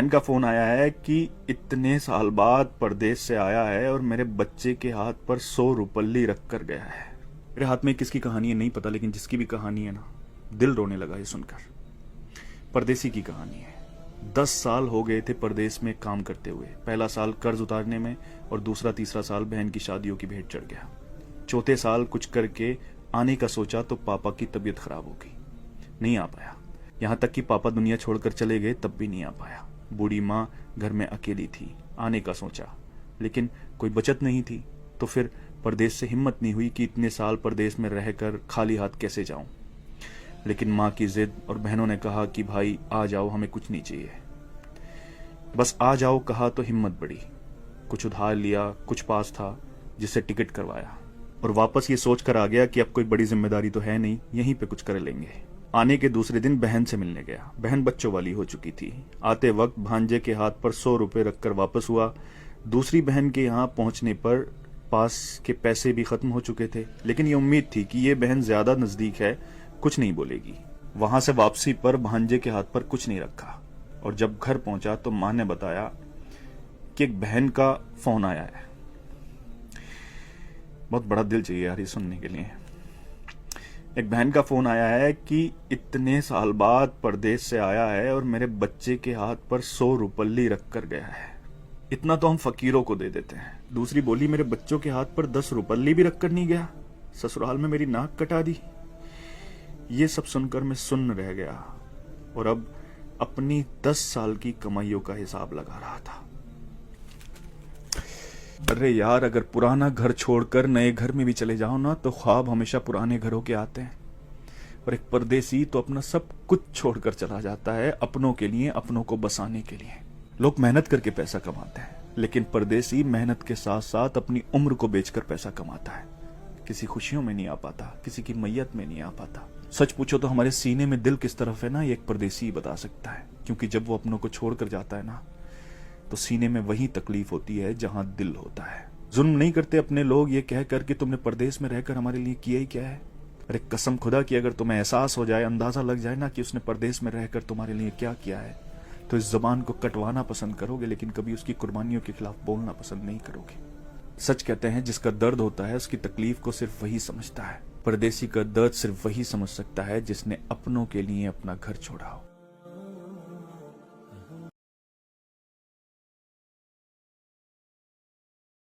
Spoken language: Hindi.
बहन का फोन आया है कि इतने साल बाद परदेश से आया है और मेरे बच्चे के हाथ पर 100 रुपल्ली रख कर गया है। मेरे हाथ में किसकी कहानी है नहीं पता, लेकिन जिसकी भी कहानी है ना, दिल रोने लगा ये सुनकर। परदेसी की कहानी है। 10 साल हो गए थे परदेश में काम करते हुए। पहला साल कर्ज उतारने में और दूसरा तीसरा साल बहन की शादियों की भेंट चढ़ गया। चौथे साल कुछ करके आने का सोचा तो पापा की तबीयत खराब हो गई, नहीं आ पाया। यहां तक कि पापा दुनिया छोड़कर चले गए तब भी नहीं आ पाया। बूढ़ी माँ घर में अकेली थी। आने का सोचा लेकिन कोई बचत नहीं थी, तो फिर परदेश से हिम्मत नहीं हुई कि इतने साल परदेश में रहकर खाली हाथ कैसे जाऊं। लेकिन माँ की जिद और बहनों ने कहा कि भाई आ जाओ, हमें कुछ नहीं चाहिए, बस आ जाओ कहा तो हिम्मत बढ़ी। कुछ उधार लिया, कुछ पास था जिससे टिकट करवाया और वापस ये सोच कर आ गया कि अब कोई बड़ी जिम्मेदारी तो है नहीं, यहीं पे कुछ कर लेंगे। आने के दूसरे दिन बहन से मिलने गया। बहन बच्चों वाली हो चुकी थी। आते वक्त भांजे के हाथ पर 100 रुपए रखकर वापस हुआ। दूसरी बहन के यहाँ पहुंचने पर पास के पैसे भी खत्म हो चुके थे, लेकिन ये उम्मीद थी कि ये बहन ज्यादा नजदीक है, कुछ नहीं बोलेगी। वहां से वापसी पर भांजे के हाथ पर कुछ नहीं रखा और जब घर पहुंचा तो मां ने बताया कि एक बहन का फोन आया है। बहुत बड़ा दिल चाहिए यार ये सुनने के लिए। एक बहन का फोन आया है कि इतने साल बाद परदेश से आया है और मेरे बच्चे के हाथ पर 100 रुपल्ली रख कर गया है। इतना तो हम फकीरों को दे देते हैं। दूसरी बोली, मेरे बच्चों के हाथ पर 10 रुपल्ली भी रख कर नहीं गया, ससुराल में मेरी नाक कटा दी। ये सब सुनकर मैं सुन्न रह गया और अब अपनी 10 साल की कमाइयों का हिसाब लगा रहा था। अरे यार, अगर पुराना घर छोड़कर नए घर में भी चले जाओ ना तो ख्वाब हमेशा पुराने घरों के आते हैं। और एक परदेसी तो अपना सब कुछ छोड़कर चला जाता है अपनों के लिए, अपनों को बसाने के लिए। लोग मेहनत करके पैसा कमाते हैं, लेकिन परदेसी मेहनत के साथ साथ अपनी उम्र को बेचकर पैसा कमाता है। किसी खुशियों में नहीं आ पाता, किसी की मैयत में नहीं आ पाता। सच पूछो तो हमारे सीने में दिल किस तरफ है ना, ये एक परदेसी ही बता सकता है। क्योंकि जब वो अपनों को छोड़कर जाता है ना, तो सीने में वही तकलीफ होती है जहां दिल होता है। जुल्म नहीं करते अपने लोग ये कहकर कि तुमने परदेश में रहकर हमारे लिए किया ही क्या है। अरे कसम खुदा की, अगर तुम्हें एहसास हो जाए, अंदाजा लग जाए ना कि उसने परदेश में रहकर तुम्हारे लिए क्या किया है, तो इस जबान को कटवाना पसंद करोगे, लेकिन कभी उसकी कुर्बानियों के खिलाफ बोलना पसंद नहीं करोगे। सच कहते हैं, जिसका दर्द होता है उसकी तकलीफ को सिर्फ वही समझता है। परदेसी का दर्द सिर्फ वही समझ सकता है जिसने अपनों के लिए अपना घर छोड़ा हो।